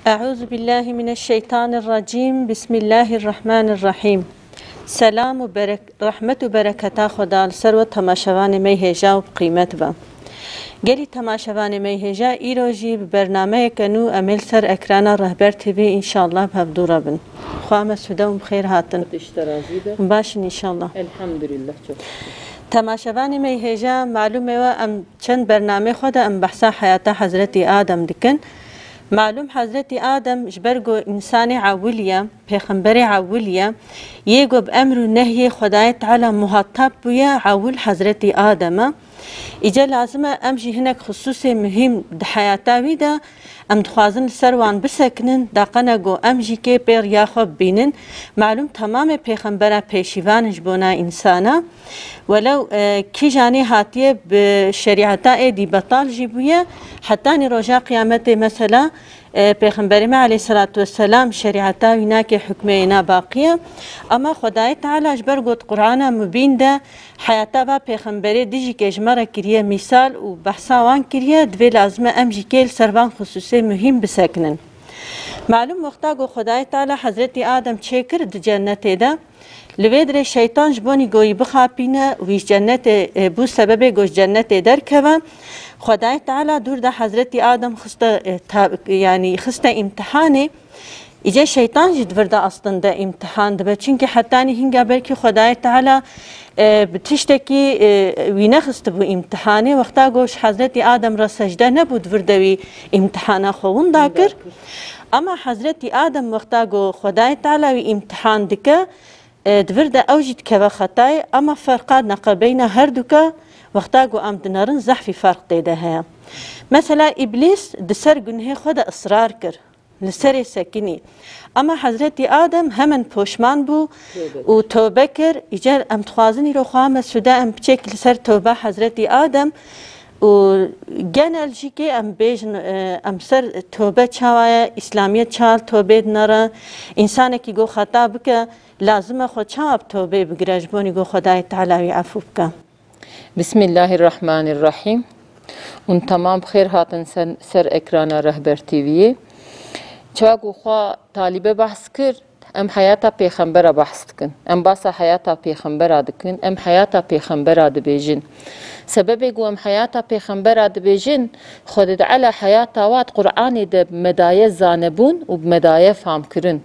أعوذ بالله من الشيطان الرجيم. بسم الله الرحمن الرحیم. سلام و رحمت و برکت خدا سر و تماشاوان می هجا و قیمت با گلی تماشاوان می هجا ایروجی برنامه کنو عمل سر اکران رهبر تیوی انشالله بهبدورا بن خواه سودم بخیر هاتن باشن انشالله. الحمدلله. تماشاوان می هجا معلومه و ام چند برنامه خود ام بحثا حیات حضرت آدم دکن. معلوم حضرت آدم جبرگو انسان عولية پیغمبر عولية يجو بأمر نهي خدای تعالى مخاطب بيا عول حضرت آدم. إجا لازمه امجي هناك خصوصي مهم دحياتاوي دا ام دخوازن سروان بسکنن داقنگو امجي كي بير ياخب بينن. معلوم تمام پیغمبره پیشیوانش بونا انسانا ولو كي جاني هاتيه بشريعتا دي بطال جيبويا حتى نروجا قيامته مثلا پیغمبر ما علیه الصلاة والسلام شریعتا ویناک حکمینا باقیه اما خدای تعالی اجبر گوت قرآن مبین ده حیاتا با پیغمبر دیجی که اجمره کریه مثال و بحثا وان کریه دوی لازمه امجی که سروان خصوصی مهم بسکنن. معلوم وقتا گو خدای تعالی حضرت آدم چه کرد جنت ده لویدر شیطان جبونی گوی بخاپینه ویش جنت بو سبب گوش جنت در که خدای تعالی دور ده حضرت آدم خسته يعني خسته امتحانه ایجا شیطان جد ورده اصلا ده امتحان ده چونکه حتی هنگا برکی خدای تعالی بتشتکی وی نخست بو امتحانه وقتا گوش حضرت آدم را سجده نبود وردوی امتحانه خوون دا کر اما حضرت آدم وقتا گو خدای تعالی وی امتحان دکه دورده اوجد که و خطای اما فرقات نقل بین هر دوکه وقتا گو ام دنارن زحفی فرق دیده ها. مثلا ابلیس دسر گناه خود اصرار کر لسر سکنی اما حضرت آدم همن پوشمان بو و توبه کر ایجار ام تخوازنی رو خواه مسوده ام بچک لسر توبه حضرت آدم و گنال جی که ام بیجن ام سر توبه چاوه اسلامیت چال توبه دناره انسانه که گو خطا بکه لازمه خود چاوه توبه بگرش بونی گو خدای تعالی عفو بکه. بسم الله الرحمن الرحیم. اون تمام بخیر هاتن سر اکران رهبر تیویه چوا گو خواه طالبه بحث کرد ام حیاتا پیغمبر بحث کن ام باسا حیاتا پیغمبر دکن ام حیاتا پیغمبر دبیجن سبب گو ام حیاتا پیغمبر دبیجن خودت علا حیاتا وات قرآن ده مدایه زانبون و بمدایه فهم کرن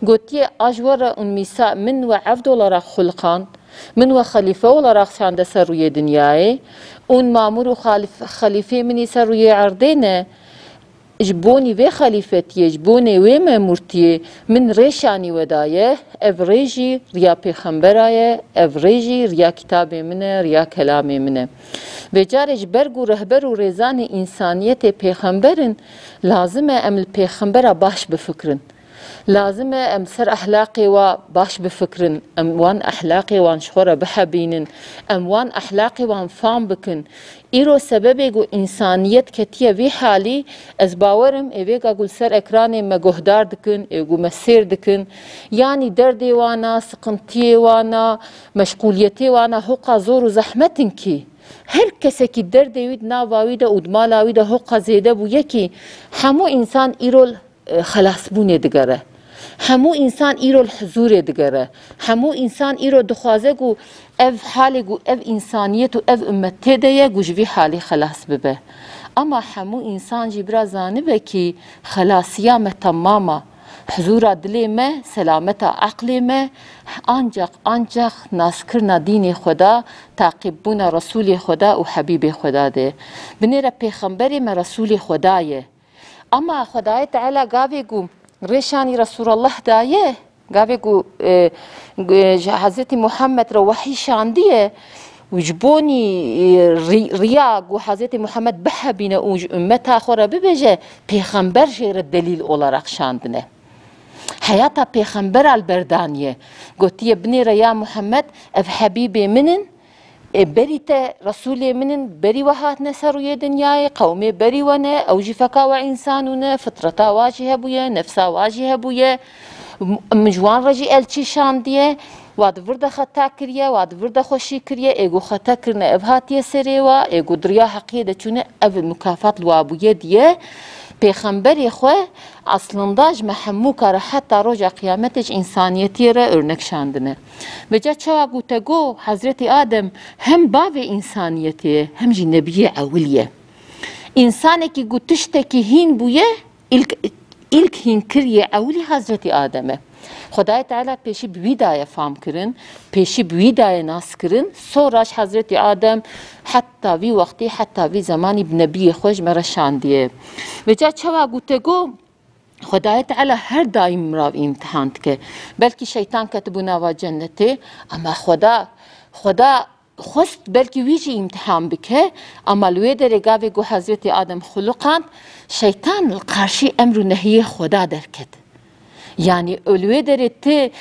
گوتی اجور اون میسا من و عبد الله خلقان من و خلیفه ولا شانده سر روی دنیای اون مامور و خلیفه منی سر روی عرضینه جبونی و خلیفتیه جبونی و مامورتیه من ریشانی ودایه افریجی ریا پیغمبرایه افریجی ریا کتاب منه ریا کلام منه و جارج برگو رهبر و رزان انسانیت پیغمبرن لازمه عمل پیغمبر باش بفکرن لازمه ام سر اخلاقي و باش بفكرن ام وان اخلاقي وان شخوره بحبينن ام وان اخلاقي وان فام بكن ايرو سبب جو انسانيت كتيه في حالي از باورم ايوه قول سر اكراني ما جهدار دكن ايوه مسير دكن يعني دردي وانا سقنتي وانا مشغوليتي وانا هوقا زور وزحمتن كي هر کسی که درد وید ناواوی ده ادمالاوی ده حق زیده بو یکی همو انسان ایرول خلاص بونه دگره همو انسان ایرول حضور دگره همو انسان ایرول دخوازه گو اف حالی گو اف انسانیت و اف امته ده گو جوی حالی خلاص ببه اما همو انسان جبرا زانبه که خلاصیا تماما حضور دلی ما سلامت عقل ما آنجاق ناس کرنا دین خدا تعقیبون رسول خدا و حبیب خدا ده بنیر پیغمبر ما رسول خدایه اما خدای تعالی گاوی گو ریشانی رسول الله دایه گاوی گو حضرت محمد رو وحی شاندیه وجبوني رياق وحضرت محمد بحبينا اوج امتا خورا ببجه پیغمبر شیر الدلیل olarak شاندنه حياتا پیغمبر البردانيه قوتي ابني ريا محمد اف حبيبي منن بريت رسولي منن بري وهات نسروي دنياي قومي بري وانا اوجي فكا وانساننا فطرتا واجهه بويا نفسا واجهه بويا مجوان رجي الچي شانديه واد ورده خطا کریه واد ورده خوشی کریه ایگو خطا کرنه ابهاتیه سریوا ایگو دریا حقیه ده چونه او مکافات لوابویه دیه پیغمبری خو اصلا داج محمو کار حتی روز قیامتش انسانیتی را ارنکشاندنه و جا چوا گوتگو حضرت آدم هم باو انسانیتیه هم جی نبی اولیه انسانی که گوتشته که هین بویه ilk hinkiriye evli Hazreti Adem'e. Xuday Teala peşi bidaya fam kirin, peşi bidaya nas kirin, sonra Hazreti Adem hatta vi vakti hatta vi zamani nebiye xoş meraşandiye. Ve ca çava gutego Xuday Teala her daim rav imtihan ke. Belki şeytan ketibuna va cenneti ama Xuda خست بلکه ویجی امتحان بکه اما لوی در گاوی گو حضرت آدم خلقان شیطان القرشی امر و نهی خدا درکد یعنی لوی در تی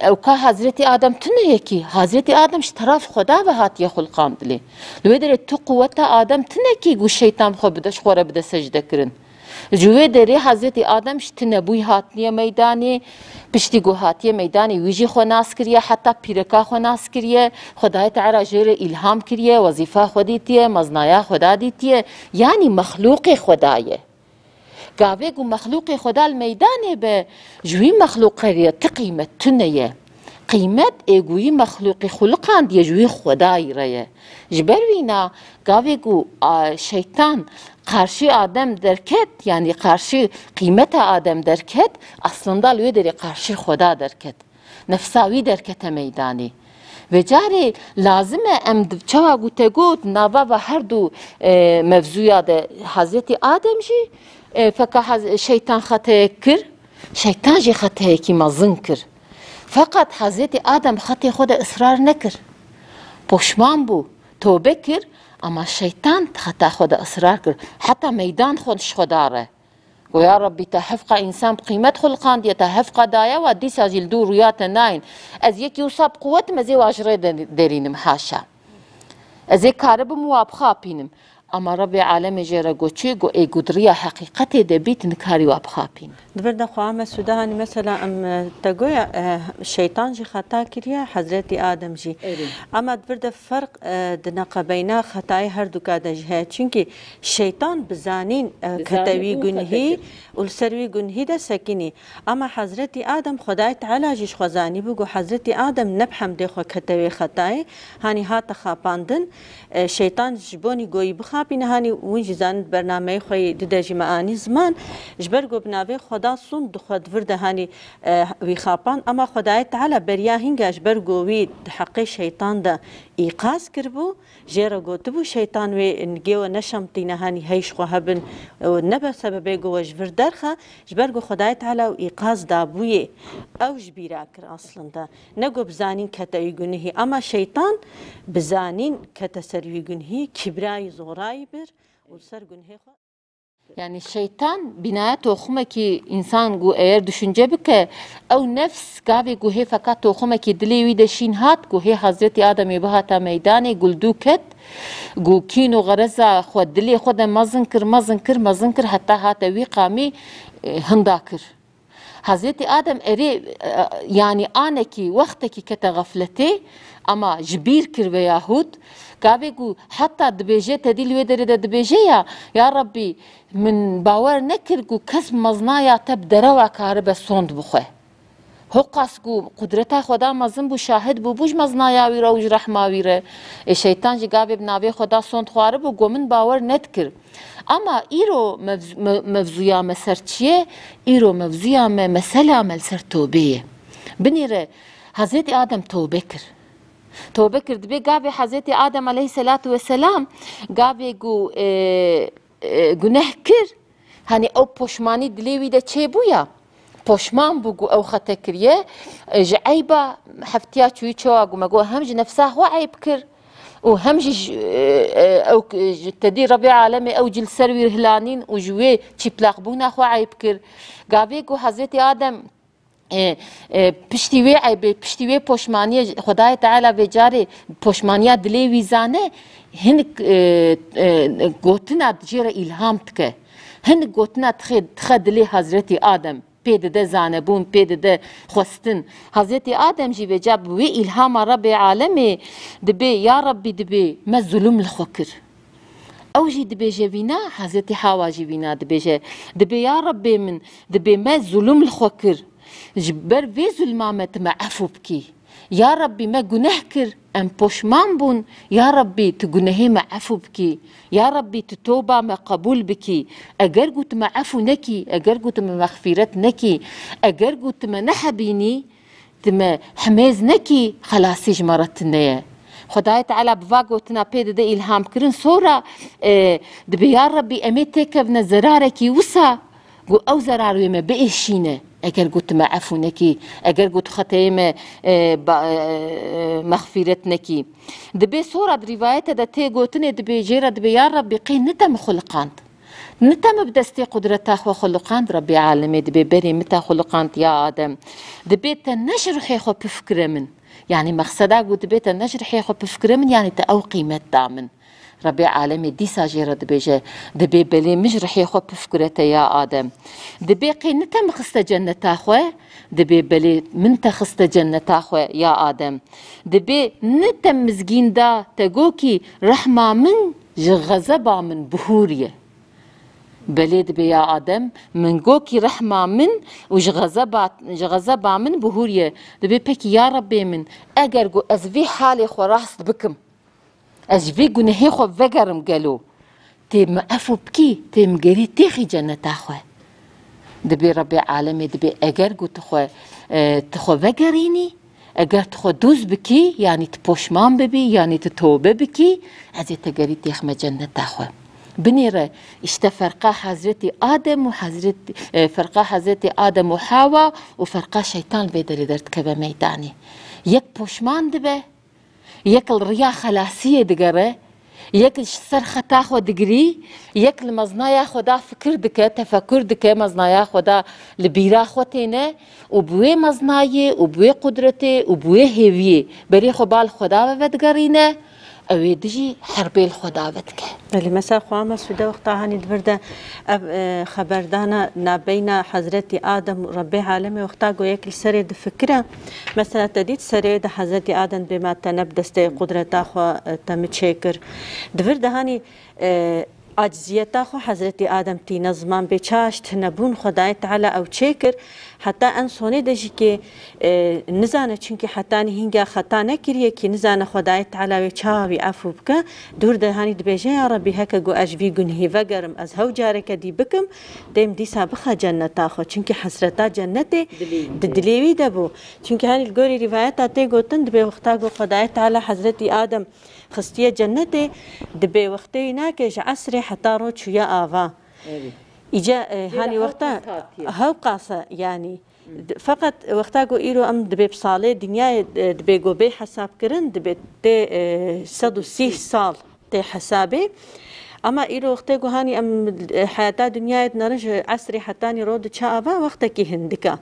اوکا حضرت آدم تنه یکی حضرت آدم طرف خدا و هاتی خلقان دلی لوی در تو قوت آدم تنه کی گو شیطان خو بدش خوره بده سجده کرن جوی دری حضرت آدم شتنه بوی هاتنی میدانی پشتی گو هاتی میدانی ویجی خو ناس کریه حتی پیرکا خو ناس کریه خدای تعالی جیر الهام کریه وظیفه خودیتیه مزنایا خدا دیتیه یعنی مخلوق خدایه گاوه گو مخلوق خدا المیدانه به جوی مخلوق ریه تقیمت تنیه قیمت ایگوی مخلوق خلقان دیه جوی خدای ریه جبر وینا گاوه گو شیطان karşı Adem derket yani karşı kıymet Adem derket aslında lüye deri karşı Xuda derket nefsavi derkete meydani ve cari lazime em çava gutego nava ve her du mevzuya da Hazreti Adem ji fakat şeytan hata kir şeytan ji hata ki mazın kir fakat Hazreti Adem hata Xuda ısrar nekir poşman bu tövbe kir اما شیطان خطا خود اصرار کرد حتی میدان خودش خدا ره و یا ربی تحفق انسان قیمت خلقان دیه تحفق دایا و دیس از الدو رویات ناین از یکی اصاب قوت مزی واجره درینم حاشا از یک کارب موابخا پینم اما رب عالم جرا گوچی گو ای قدریا حقیقت دبیت نکاری وابخا پین دبرد خوام سودانی مثلا ام تگویا شیطان جی خطا کریه حضرت آدم جی اما دبرد فرق دنقا بینا خطای هر دو کاده جه چونکه شیطان بزانین کتوی گنهی والسروی گنهی ده سکنی اما حضرت آدم خدای تعالی جیش خوزانی بگو حضرت آدم نبحم ده خو کتوی خطای هانی هات خاپاندن شیطان جبونی گوی بخا بین هانی ونج زند برنامه خوی ددجی معانی زمان جبر گو بناوی خدا سون دخد ورده هانی وی خاپان اما خدای تعالی بریا هنگاش بر گوی حق شیطان ده ایقاز کربو جرا گوتبو شیطان وی نگیو نشم تینا هانی هیش خو هبن نبا سبب گو جبر درخه جبر گو خدای تعالی ایقاز دابوی او جبیرا کر اصلا ده نگو بزانین کتای گنهی اما شیطان بزانین کتسروی گنهی کبرای زورای بر والسر گنهی خو yani şeytan binaya toxuma ki insan gu eğer düşünce bike o nefs gavi gu he fakat toxuma ki dili de şin hat gu he Hazreti Adem'i bahata meydane gulduket gu kino garaza xod dili xod mazın kır hatta hata wi qami hındakır Hazreti Adem eri yani aneki vakteki kete gafleti ama jbir kir ve yahud Gavi gu hatta dbeje tedil ve deri dbeje ya Rabbi min bawer nekir gu kas maznaya tab derawa karbe sond bukhe Hoqas gu kudreta Xuda mazın bu şahid bu buj maznaya vi rawj rahma vi şeytan ji gavi bnavi Xuda sond xware bu gomin bawer netkir ama iro mevzuya meserçiye iro mevzuya mesela melser tövbeye binire Hazreti Adem tövbe kir توبه کرد به گاوی حضرت آدم علیه السلام گاوی گناه کرد هنی او پشمانی دلیوی ده چه بویا پشمان بگو او خطا کریه جعیبا هفتیا چوی چوا گو مگو همج نفسه هو عیب کرد و همج او تدی ربی عالمی او جل سروی رهلانین و جوی چی پلاق بونا هو عیب کرد گاوی گو حضرت آدم پشتیوی پشمانی خدای تعالی و جاری پشمانیا دلی ویزانه هن گوتنا جیر الهام تکه هن گوتنا تخد دلی حضرت آدم پید ده زانبون پید ده خواستن حضرت آدم جی و جاب وی الهام رب عالمی دبی یا ربی دبی ما ظلم الخکر او جي دبي جيفينا حضرتي حوا جيفينا دبي يا ربي من دبي ما ظلم الخوكر جبر في ظلمامت ما عفو بكي يا ربي ما جناه كر ام بوشمان بون يا ربي تجنهي ما عفو بكي يا ربي تتوبة ما قبول بكي اگر قلت ما عفو نكي اگر قلت ما مغفرت نكي اگر قلت ما نحبيني تما حماز نكي خلاصي جمرت النية خدای تعالی بواقو تنا بيد ده الهام كرن صورة دبي يا ربي اميتك ابن زراركي وسا قو او زرار ما بقشينه اگر قلت ما عفو نكي اگر قلت خطايا مغفرت نكي دبي صورة روايته ده تي قوتني دبي جيرا دبي يا ربي قي نتا مخلقاند نتا مبدستي قدرتاخ وخلقاند ربي عالمي دبي بري متى خلقاند يا آدم دبي تنشر حيخو بفكرة من يعني مقصدا قلت بيت النشر حيخو بفكرة من يعني تأو قيمة دامن ربي عالمي دي ساجيرة دبي بلي مش رح يخو بفكرته يا آدم دبي قي نتا مخست جنة تاخوه دبي بلي من تخست جنة تاخوه يا آدم دبي نتا مزجين دا تقوكي رحمة من جغزبا من بهورية بلي دبي يا آدم من قوكي رحمة من وجغزبا من بهورية دبي بكي يا ربي من أجرقو أزفي حالي خو راست بكم أجفي جنهي خو فجرم قالوا تم أفو بكي تم جري تيخي جنة تاخوه دبي ربي عالمي دبي أجرقو تخو فجريني أجر تخو دوز بكي يعني تبوشمان ببي يعني تتوبة بكي أزي تجري تيخ جنة تاخوه بنيرة اشتفرقا حضرتي آدم فرقا حضرتي آدم وحواء وفرقا شيطان بيدري درت كبا ميداني يك بوشمان دبه يك الرياء خلاصية دقره يك السرخة تاخو دقري يك المزنايا خدا فكر دكه تفكر دكه مزنايا خدا لبيرا خوتينه وبوي مزنايا وبوي قدرتي وبوي هيوية بري خبال خدا بدقرينه اوی دجی حربی الخدا بدکه. بله مثلا خوام سودا وقتا هنی دبرده خبردانا نابینا حضرت آدم ربی عالمی وقتا گویا کل سری دفکره مثلا تدید سری ده حضرت آدم بما تنب دسته قدرتا خو تمتشکر دبرده هنی عجزیتا خو حضرت آدم تی نظمان بچاش تنبون خدای تعالی او چیکر حتی انسانی دجی که نزانه چونکه حتی هنگا خطا نکریه که نزانه خدای تعالی و چاوی عفو بکه دور ده هانی دبیجه یا ربی هکا گو اجوی گنهی وگرم از هو جاره که دی بکم دیم دی سابخه جنتا خو چونکه حسرتا جنت دلیوی دبو چونکه هانی الگوری روایت آتی گوتن دبی وقتا گو خدای تعالی حضرت آدم خستیه جنت دبی وقتی ناکش عصر حتى رو شوية آفا إجا هاني وقتا هاو قاسة يعني فقط وقتا قو إيرو أم دبي بصالة دنيا دبي قو بي حساب كرن دبي تي صدو 6 سال تي حسابي أما إيرو وقتا قو هاني أم حياتا دنيا نرج عصري حتاني رود شافا وقتا كي هندكا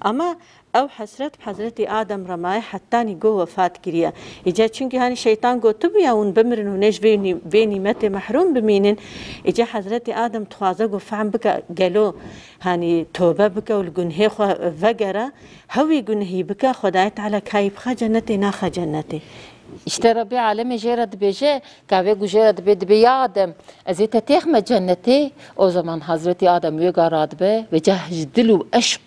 أما او حسرت بحضرت آدم رمای حتانی گو وفات کریه اجا چونکه هانی شیطان گو تو بیاون بمرن و نش بینی مت محروم بمینن اجا حضرت آدم تخوازه گو فهم بکا گلو هانی توبه بکا و الگنهی خو وگره هوی گنهی بکا خدای تعالی کایب خا جنتی ناخا جنتی اشترى بي عالمي جيرد بيجي كاوي جيرد بي آدم ازيت تيخمة جنتي او زمان حضرتي آدم يقارد بي وجه جدلو عشق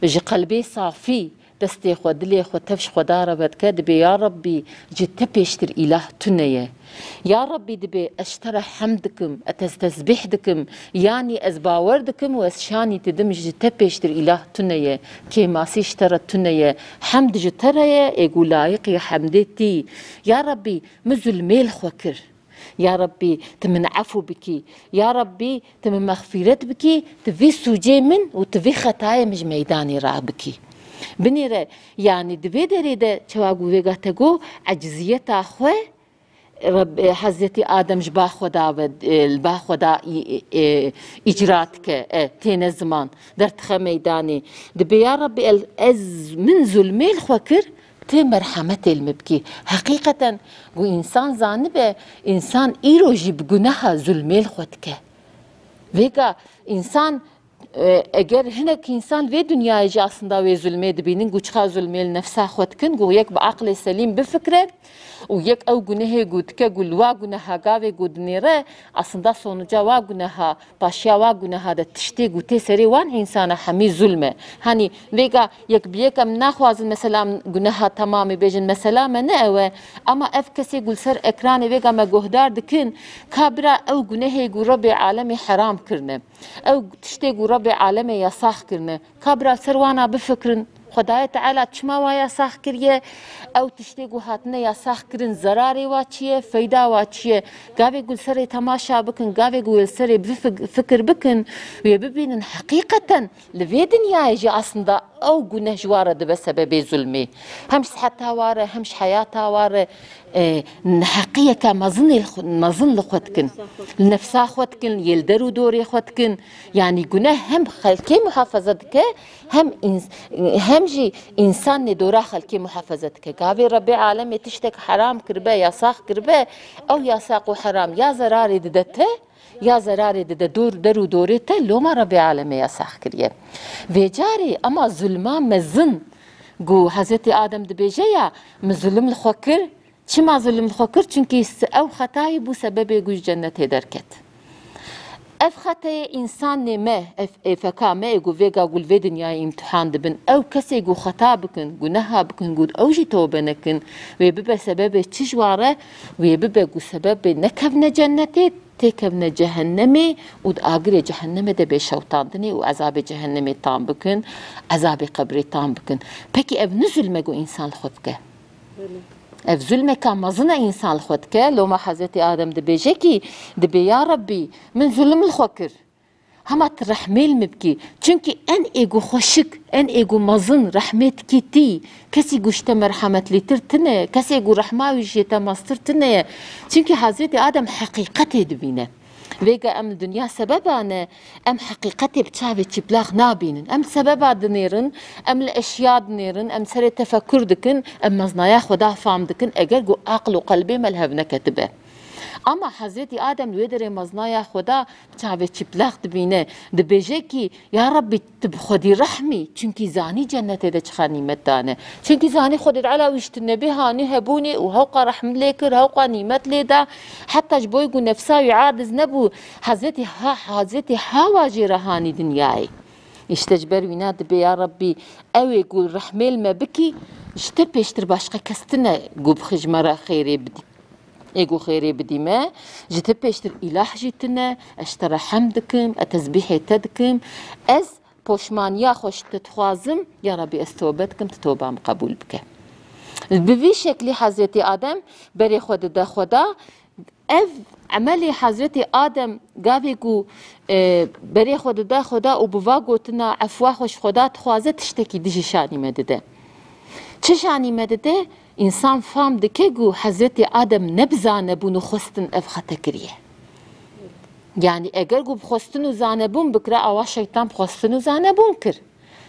وجه قلبي صافي دستي خو دلي خو تفش خو داره بدك دبي يا ربي جيت بيشتر إله تنية يا ربي دبي اشترى حمدكم اتستسبحدكم يعني ازباوردكم واسشاني تدمج جيت بيشتر إله تنية كيما سي اشترى تنية حمد جترية يقول لايق يا حمدتي يا ربي مزل ميل خوكر يا ربي تمن عفو بكي يا ربي تمن مغفرت بكي تفي سوجي من وتفي خطايا مش ميداني را بكي بنيرة يعني دبي دريدة شواقو ويغاتقو عجزية خوه رب حضرت آدم جبا خدا البا خدا إجراتك تين زمان درتخ ميداني دبي يا ربي الأز من ظلمي الخوكر تي مرحمة المبكي حقيقة قو إنسان زانبه إنسان إيرو جيب جناها ظلمي الخوتك فيكا إنسان اگر هنک انسان وی دنیای جا aslında وی ظلمه دبینن گو چخا ظلمه نفسا خود کن گو یک با عقل سلیم بفکره و یک او گناه گود که گل وا گناه گاوی گود نیره aslında sonuca وا گناه başya وا گناه da tişte gute seri wan insana hami zulme hani vega یک بیکم نخوازن مثلا گناه تمامی بیجن مثلا من اوه اما اف کسی گل سر اکران ویگا ما گهدار دکن کابرا او گناه گو رب عالم حرام کرنه او تشتی گو رب عالم یاساخ کرنه کابرا سروانا بفکرن خدای تعالی چما و یاساخ کریه او تشتی گو هاتنه یاساخ کرن زراری وا چیه فیدا وا چیه گاوی گل سر تماشا بکن گاوی گل سر فکر بکن و ببینن حقیقتا لوی دنیای جا aslında او گناه جواره ده بسبب ظلمي همش صحتها واره همش حياتها واره حقيقة كمظن لخوتكن لنفسها خوتكن يلدرو دوري خوتكن يعني گناه هم خلقي محافظتك هم جي انسان ندورا خلقي محافظتك قاوي ربي عالمي تشتك حرام كربه يا ساق كربه او يا ساق حرام يا زراري ددته یا zararê dide der û dorê te loma Rabbi Alemê ya sax kiriye. Vê carê ama zulma mezin gu Hazretî Adem dibêje ya min zulm li xwe kir çima zulm li xwe kir çünkü ew xetayê bû sebebê gu ji cennetê derket. Ev xetayê insanê me ev êfeka me gu vêga gu li vê dinyayê imtihan dibin ew kesê gu xeta bikin guneha bikin gu ew jî tewbe nekin wê bibe sebebê çi ji ware wê bibe gu sebebê nekevne cennetê تكبنا جهنمي وآخر جهنم ده بشوطاندني وعذاب جهنمي تام بكن عذاب قبري تام بكن بكي اف نزل مگو انسان خودك اف ظلم كان مزنا انسان خودك لو ما حضرت آدم ده بيجي ده بي يا ربي من ظلم الخوكر هما ترحميل مبكي چونكي ان ايگو خوشك ان ايگو مزن رحمت كي تي كسي گوشت مرحمت لي ترتنه كسي گو رحماوي جيتا ماسترتنه چونكي حضرت آدم حقيقته دبينه ويگا ام الدنيا سببانه ام حقيقتي بتشاوي تشبلاغ نابينن ام سببا دنيرن ام الاشياء دنيرن ام سر تفكر دكن ام مزنايا خدا فام دكن اگر گو عقل و قلبي ملهب نكتبه اما حضرت آدم لویدر مزنای خدا چاوه چپلاخ دبینه دبیجه کی یا ربی تب خودی رحمی چونکی زانی جنت ده چخا نیمت دانه چونکی زانی خودت علا ویشتنه به هانی هبونی و هوقا رحم لیکر هوقا نیمت لیدا حتی جبوی گو نفساوی عادز نبو حضرت هاواجی رهانی دنیای اشتجبر وینا دبی یا ربی اوی گول رحمیل ما بکی اشته پیشتر باشقه کستنه گو بخجمره خیری بدی ايجو خيري بديما جيت بيشتر اله جيتنا اشترى حمدكم اتسبيحي تدكم از بوشمانيا خوش تتخوازم يا ربي استوبتكم تتوبام قبول بك بفي شكل حضرتي آدم بري خدا اف عملي حضرتي آدم قابيقو بري خدا وبواقوتنا عفوا خوش خدا تخوازه تشتكي ديجي شاني مدده چه شاني مدده انسان فهم دکه گو حضرت آدم نبزانه بونو خستن اف خطا کریه یعنی اگر گو بخستن و زانه بون بکره آوا شیطان بخستن و زانه بون کر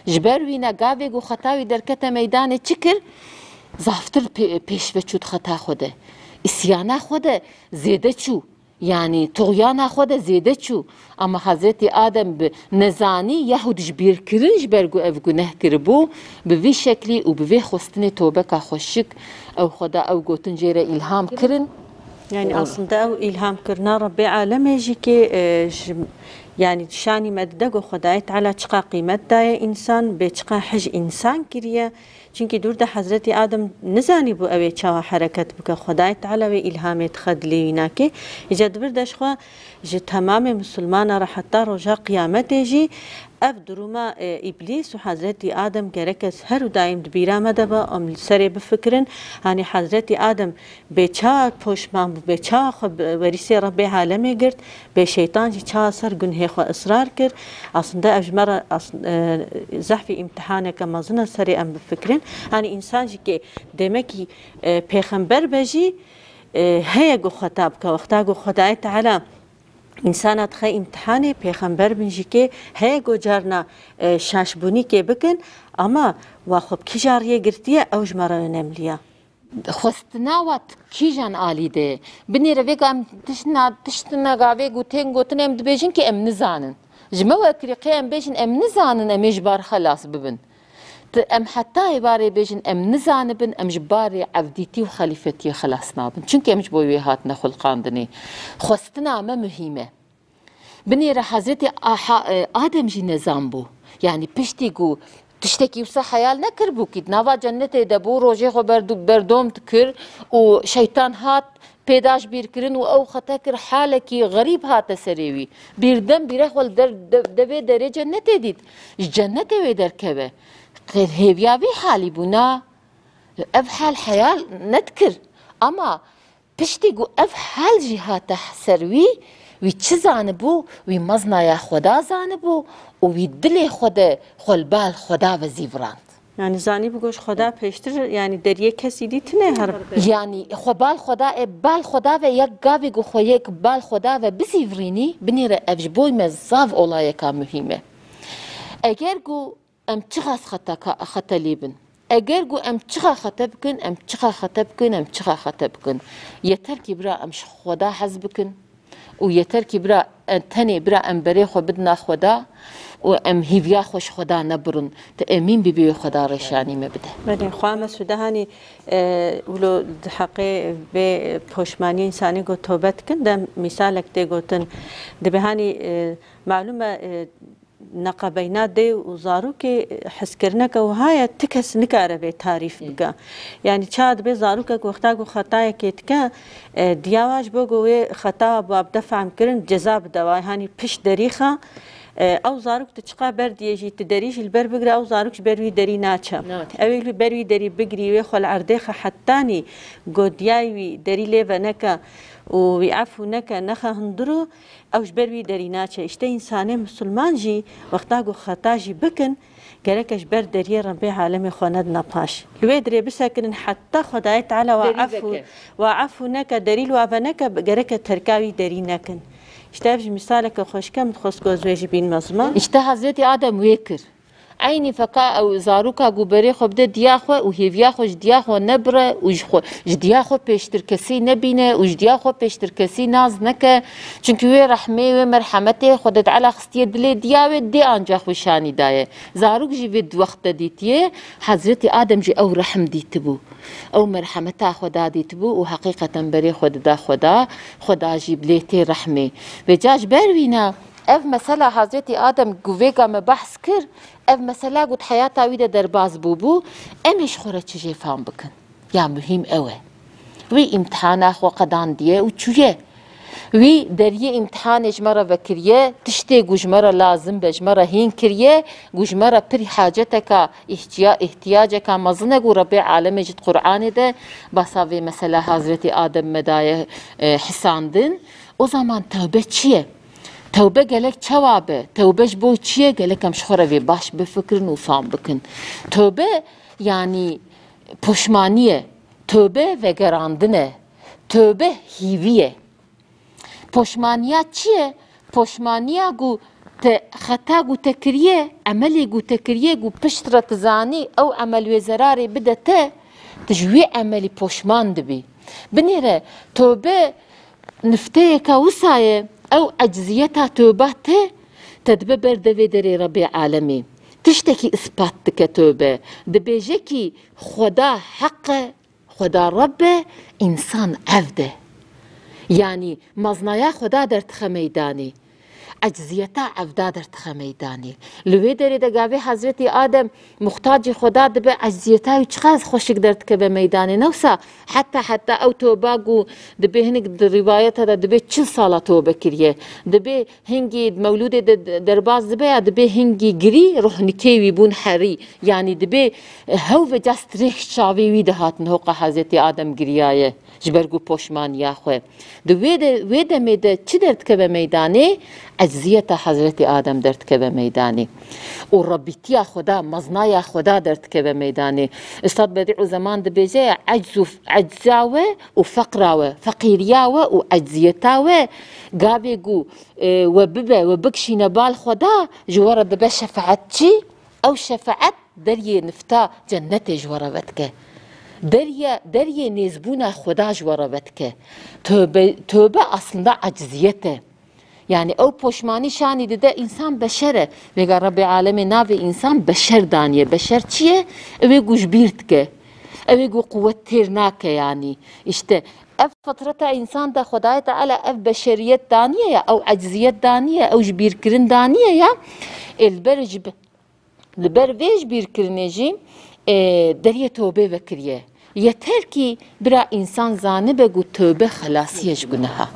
جبر وینا گاوی گو خطاوی درکت میدانه چی کر زافتر پیش وچود خطا خوده اسیانه خوده زیده چو يعني طغيان خود زيده چو اما حضرت آدم بنزاني يهود جبير كرنج برگو اف گناه کربو بوی شکلی و بوی خستن توبه که خوشک او خدا او گوتن جيره الهام کرن يعني اصلا او الهام کرنا ربي عالم يجي كي يعني شاني مددگو خدایت على چقا قیمت دای انسان به چقا حج انسان کریه چونکی دور ده حضرت آدم نزانی بو اوی چاوا حرکت بکه خدایت على و الهامت خدلی ویناکه اجاد بردش خوا جه تمام مسلمان را حتی رجا قیامت جی اف دروما ابلیس و حضرت آدم گرکس هر دایم دبیرا مدبا ام سری بفکرن هانی حضرت آدم بچا پوشمان بچا خب ورثه رب عالمی گرد به شیطان جی چا سر گنه خو اصرار کر اصلا اجمره زحف امتحانه که مزنه سری ام بفکرن هانی انسان جی که دمکی پیغمبر بجی هيا جو خطاب که وقتا جو خدای تعالی انسانات خي امتحاني پیغمبر بنجي كي هي گو جارنا شاشبوني كي بكن اما واخب كي جاريه گرتيه او جمره نمليه خستناوات كيجان آلي ده بني رويق ام تشتنا غاوي گوتين گوتن ام دبيجن كي ام نزانن جما وكريقي ام بيجن ام نزانن ام جبار خلاص ببن ام حتى عبارة بيجن ام نزان بن ام جباري عبديتي وخليفتي خلاص نابن چونك امش بوي هاتنا خلقاندني خواستنا ما مهمة بني را حضرتي آدم جي نظام بو يعني پشتی گو تشتكي وسا خيال نكر بوكيد نوا جنتي دبو روجي خو بردوم تكر و شيطان هات پیداش بیر کرن و او خطا کر حالکی غریب هات سریوی بیردم بیره خول دبی دره جنت دید جنت وی در کبه غیر هیویاوی حالی بونا اف حال حیال ندکر اما پشتی گو اف حال جی هات سروی وی چه زانبو وی مزنایا خدا زانبو و وی دل خدا خلبال خدا و زیوراند يعني زاني بقولش خدا پیشتر يعني دريه کسی دیت نه هر يعني خبال خدا بال خدا و یک گاوی گو خو یک بال خدا و بزیورینی بنیره افجبوی مزاف olaya ka mühime. Eğer گو ام چخاس خطا لیبن اگر گو ام چخا خطا بکن ام چخا خطا بکن ام چخا خطا بکن yeter ki برا ام خدا حز بکن و yeter ki برا تنی برا ام بری خو بدنا خدا و ام هیویا خوش خدا نبرن تأمین بی خدا رشانی مبده. بعدين خوام سودهاني ولو حقي بپوشمانی انسانی گو توبت کن دم مثالك ده گوتن ده بهاني معلومه نقبينات دي وزارو كي حس كرنك وهاي تكس نكاره به تعريف بقى يعني تشاد به زارو كك وقتا خطايا كيتكا دياواج بوغو خطا باب دفع مكرن جزاء دواي هاني بش دريخه او زاروك تشقى برد يجي تدريش البر بقرا او زاروك بروي دري ناتشا اويل بروي دري بقري ويخل عرديخه حتاني قدياوي دري ليفا نكا ويعفو نكا نخا هندرو اوش بروي دري ناتشا اشتا انساني مسلمان جي وقتا خطا جي بكن قالكش بر دري ربي عالمي خوندنا باش لوي دري بسكن حتى خداي تعالى وعفو نكا دري وعفا نكا قالك تركاوي دري نكن اشتابج مثالك خوش كم تخص جوزويج بين مزمان اشتا حضرت آدم ويكر عيني فقا او زاروكا گوبري خو بده دياخو و هيفياخو جدياخو نبره و جدياخو پیشتر کسی نبینه و جدياخو پیشتر کسی ناز نکه چونکه وی رحمه و مرحمته خودت على خستيه دل دياوه دي انجا خوشاني دايه زاروك جي ود وقت ديتيه حضرت آدم جي او رحم ديتبو او مرحمته خدا ديتبو و حقيقه بري خدا جي بليتي رحمه وجاج بروينا اف مسألة حضرت آدم گویگا ما بحث کر اف مسألة قد حياتا ويدا درباز بوبو امش خورا چجي فهم بكن يا مهم اوه وي امتحانا خو قدان ديه و چويه وي دريه امتحانش مرة وكريه تشتي گوش مرة لازم بج مرة هين كريه گوش مرة پر حاجتك احتياجك مظنه گو ربي عالم جد قرآن ده بساوي مسألة حضرت آدم مدايه حساندن o zaman tövbe چیه؟ توبه گلک چوابه توبهش بو چیه گلکم شخوره وی باش بفکرن و فهم بکن توبه یعنی پشمانیه توبه و گراندنه توبه هیویه پشمانیا چیه؟ پشمانیا گو خطا گو تکریه عملی گو تکریه گو پشت را تزانی او عمل و زراری بده تجوی عملی پشمان دبی بنیره توبه نفته که وسایه او عجزيتها توبته تدبر دوي دري ربي عالمي تشتكي اثباتك توبه دبيجكي خدا حق خدا رب انسان عبده يعني مزنايا خدا در تخميداني عجزيتا عبدا در تخميداني لوي دري دقاوي حضرت آدم مختاج خدا دبي عجزيتا وچخاز خوشك درت كبه ميداني نوسا حتى او توباقو دبي هنك رواية هذا دبي 40 سالة توبه كريه دبي هنجي مولود درباز دبي هنجي جري روح نكيوي بون حري يعني دبي هو جاست ريخ شاوي ويدهات نهوق حضرت آدم جريايه جبرگو پوشمان یا خواه دو ویده میده چی درد که به میدانی؟ عجزیت حضرت آدم درد که به میدانی و ربیتی خدا مزنای خدا درد که به میدانی استاد بدیع زمان ده بیجه عجزاوه و فقراوه فقیریاوه و عجزیتاوه گاوی گو و ببه و بکشی نبال خدا جواره ده شفاعت چی؟ او شفاعت دریه نفتا جنت جواره بدکه دريه نزبونا خدا جواربتك توبه اصلا عجزيته يعني او پشمانی شانی دده انسان بشره وگا رب العالمین ناوی انسان بشر دانیه بشر چیه؟ اوی گوش بیرد که اوی گو قوت تیر ناکه يعني işte اف فطرتا انسان دا خدای تعالی اف بشریت دانیه یا او عجزیت دانیه او جبیر کرن دانیه یا البر ویج بیر کرنه جی دریه توبه وکریه yeter ki bira insan zanı be gu tövbe xalasiye jgunaha.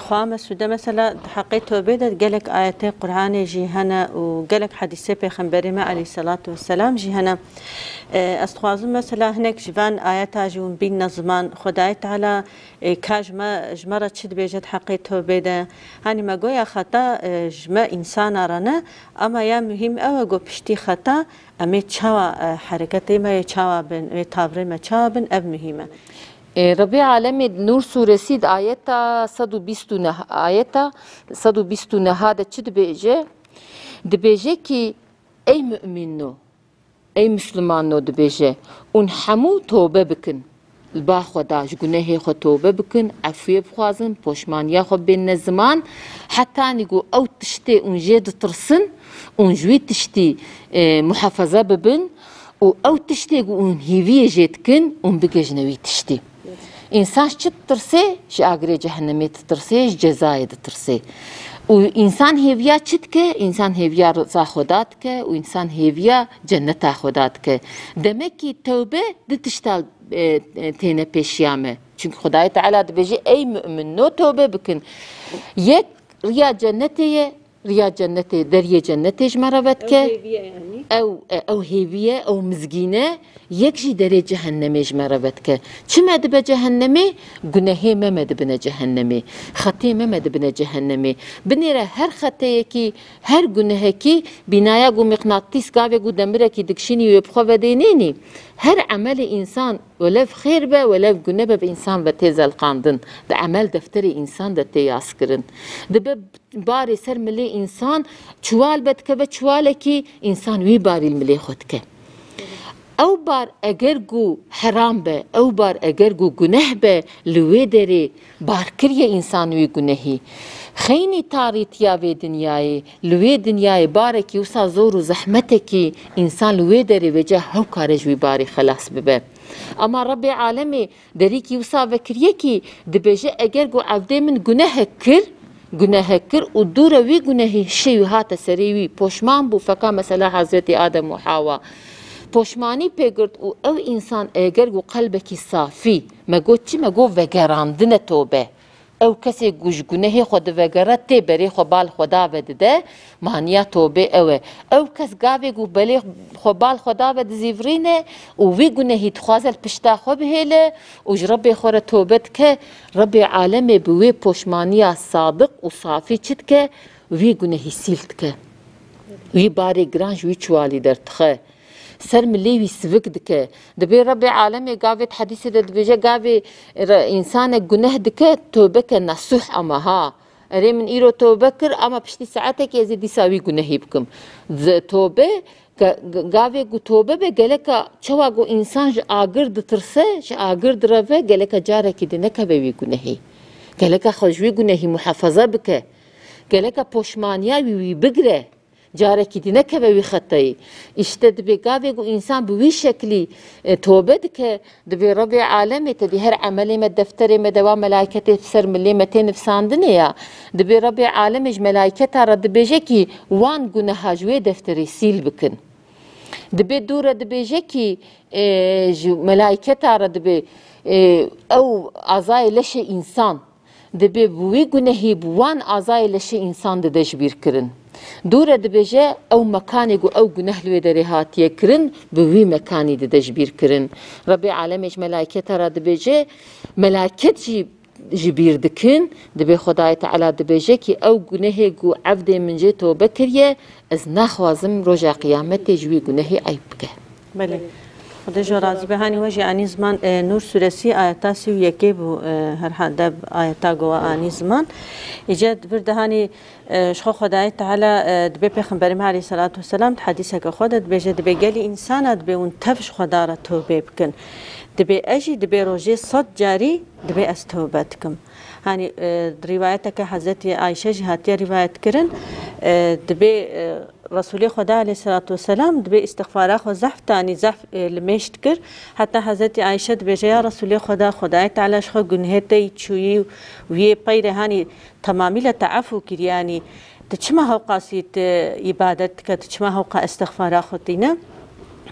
خواه مسوده مثلا حقی توبه داد گلک آیت قرآن جیهنه و گلک حدیثه پیغمبری ما علیه الصلاة والسلام جیهنه استخوازم مثلا هنک جوان آیت آجون بین نظمان خدای تعالی جمره چید بیجد حقی توبه ده هنی ما گویا خطا جمع انسان آرانه اما یا مهم او گو پشتی خطا امی چاوا حرکتی ما چاوا بن تابره ما چاوا بن اب مهمه ربی عالمی نور سورسی آیتا 129 آیتا 129 ده چی دبیجه کی ای مؤمنو ای مسلمانو دبیجه اون همو توبه بکن البا خدا جگنه خود توبه بکن عفوی بخوازن پشمانیا خود بین زمان حتی نگو او تشتی اون جید ترسن اون جوی تشتی محافظه ببن و او تشتی اون هیوی جید کن اون بگجنوی تشتی İnsan çi tırse, ji agirê cehennemê tırse, ji cezayê tırse. û insan hêviya çi dike? İnsan hêviya rıza Xweda dike û insan hêviya cenneta Xweda dike. Demek ki tewbe di tişta têne pêşiya me. Çünkü Xwedayê Teala dibêje ey mümin no tewbe bikin. Yek riya cennetê ye, riya cennetê deriyê cennetê ji me re vedike. Ew hêviye, ew mizgîne yek jî derê cehennemê ji me re vedike. Çi me dibe cehennemê? Gunehê me me dibine cehennemê. Xetê me me dibine cehennemê. Binêre her xeteyekî, her gunehekî bînaya gu miqnatîs gavê gu demirekî dikşînî wê bixwe vedênênî. Her emelê însan welev xêr be welev gune be bi însan ve tê zelqandin. Di emel defterê însan de tê yaskirin. Dibe barê ser milê însan çuwal be dike ve çuwalekî însan wî barî milê xwe dike. Ew bar eger gu heram be, ew bar eger gu guneh be li wê derê barkiriye însan wî gunehî. Xeynî tarîtiya vê dinyayê, li wê dinyayê barekî wisa zor û zehmetekî însan li wê derê vece hewkare ji wî barî xelas bibe. Ama Rabbê Alemê derîkî wisa vekiriye ki dibêje eger gu evdê min gunehek kir, gunehek kir û dûre wî gunehî şêwî hate serê wî poşman bû feka mesela Hazretî Adem û Hawa. Poşmanî pêgirt û ew însan eger gu qelbekî safî me got çi me got vegerandine tobe. Ew kesê gu ji gunehê xwe divegere tê berê xwe bal xwe dave dide maniya tobê ew e. Ew kes gavê gu belê xwe bal xwe dave dizîvirîne û wî gunehî dixwaze li pişta xwe bihêle û ji Rebbê xwe re tobe dike Rebbê Alemê bi wê poşmaniya sadiq û safî çi dike wî gunehî sîl dike. Wî barê giran ji wî çuwalî derdixe. سر ملی وی سوک دکه دبی رب عالمی گاوت حدیث ده دبیجه گاوی انسان گناه دکه توبه که نصوح اما ها اری من ایرو توبه کر اما پشتی ساعته که ازی دیساوی گناهی بکم توبه گاوی گو توبه به گله که چوا گو انسان جا آگر دترسه جا آگر دروه گله که جاره که دنه که وی گناهی گله که خوشوی گناهی محافظه بکه گله که پشمانیا وی بگره جاره کی دی نکه وی خطایی işte دبی گاوی گو انسان به وی شکلی توبه دکه دبی رب عالمی تدی هر عملی مد دفتری مد و ملائکت سر ملی متین نفساندنه یا دبی رب عالمی ملائکت را دبیجه کی وان گناه جوی دفتری سیل بکن دبی دور دبیجه کی ملائکت را دبی او اعضای لش انسان دبی وی گناهی وان اعضای لش انسان دجبیر کرن دوره دبیجه او مکانی گو او گناه لوی داری هاتیه کرن به وی مکانی ده دجبیر کرن ربی عالمیش ملائکت را دبیجه ملائکت جبیر دکن دبی خدای تعالی دبیجه که او گناه گو عبد من جه توبه کریه از نخوازم رجا قیامت جوی گناه عیب که بله خدا جو راضی به هانی وجه آنی زمان نور سورسی آیتا سی و یکی بو هر حد آیتا گوا آنی زمان ایجاد برده هانی شخو خدای تعالی دبی پیغمبر ما علیه صلاة و سلام حدیثه که خود دبیجه دبی گلی انسان دبی اون تفش خدا را توبه بکن دبی اجی دبی روژه صد جاری دبی از توبه کم هاني روايتك حضرتي عائشة جهاتية رواية كرن دبي رسول خدا عليه الصلاة والسلام دبي استغفاره خو زحف تاني زحف لمشت كر حتى حضرتي عائشة دبي جاء رسول خدا تعالى شخو جنهتي تشوي وهي بير هاني تمامي لتعفو كرياني تشما هو قاسيت عبادتك تشما هو قا استغفاره خطينا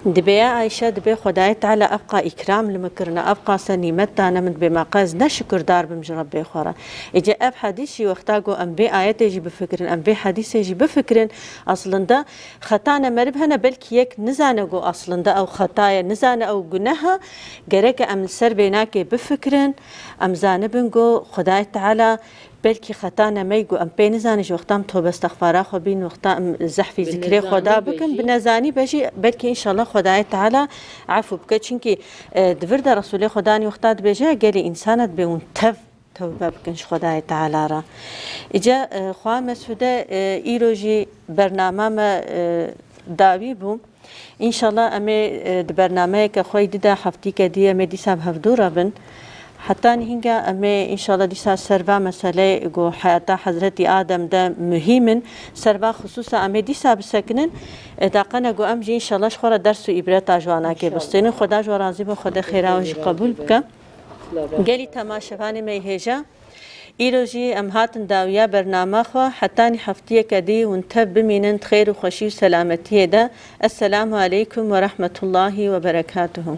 دبي عائشة دبي خداي تعالى أبقى إكرام لمكرنا أبقى سنيمت أنا من بما قاز نشكر دار بمجرب بخورا إجا أب حديثي وقتاقو أم بي آيات يجي بفكرن أم بي حديث يجي بفكرن أصلا ده خطانا مربهنا بلكي يك نزانقو أصلا ده أو خطايا نزان أو جنها جرك أم السر بيناك بفكرن أم زانبنقو خداي تعالى بلكي خطانا ما يقو أم بين زانج وقتام توبة استغفارا خو بين وقتام زحفي ذكري خدا بكن بنزاني بجي بلكي إن شاء الله خداي تعالى عفو بك چونكي دفرد رسول خداني وقتات بجي قالي إنسانت بون توبة بكنش خداي تعالى را إجا خواه مسودة إيروجي برنامه ما داوي بو إن شاء الله أمي برنامه كخوي ددا حفتي كدي أمي دي ساب هفدورا بن حتى نهنجا أمي إن شاء الله ديسا سربا مسألة جو حياة حضرتي آدم ده مهمن سربا خصوصا أمي ديسا بسكنن داقنا جو أمجي إن شاء الله شخورا درس وإبرات أجوانا كي بستين خدا جو راضي بخدا خيرا وجي قبول بك قالي تماشفاني ميهجا إيروجي أم هاتن داوية برنامج خو حتى نحفتيه كدي ونتب بمينن خير وخشي وسلامتي ده السلام عليكم ورحمة الله وبركاته.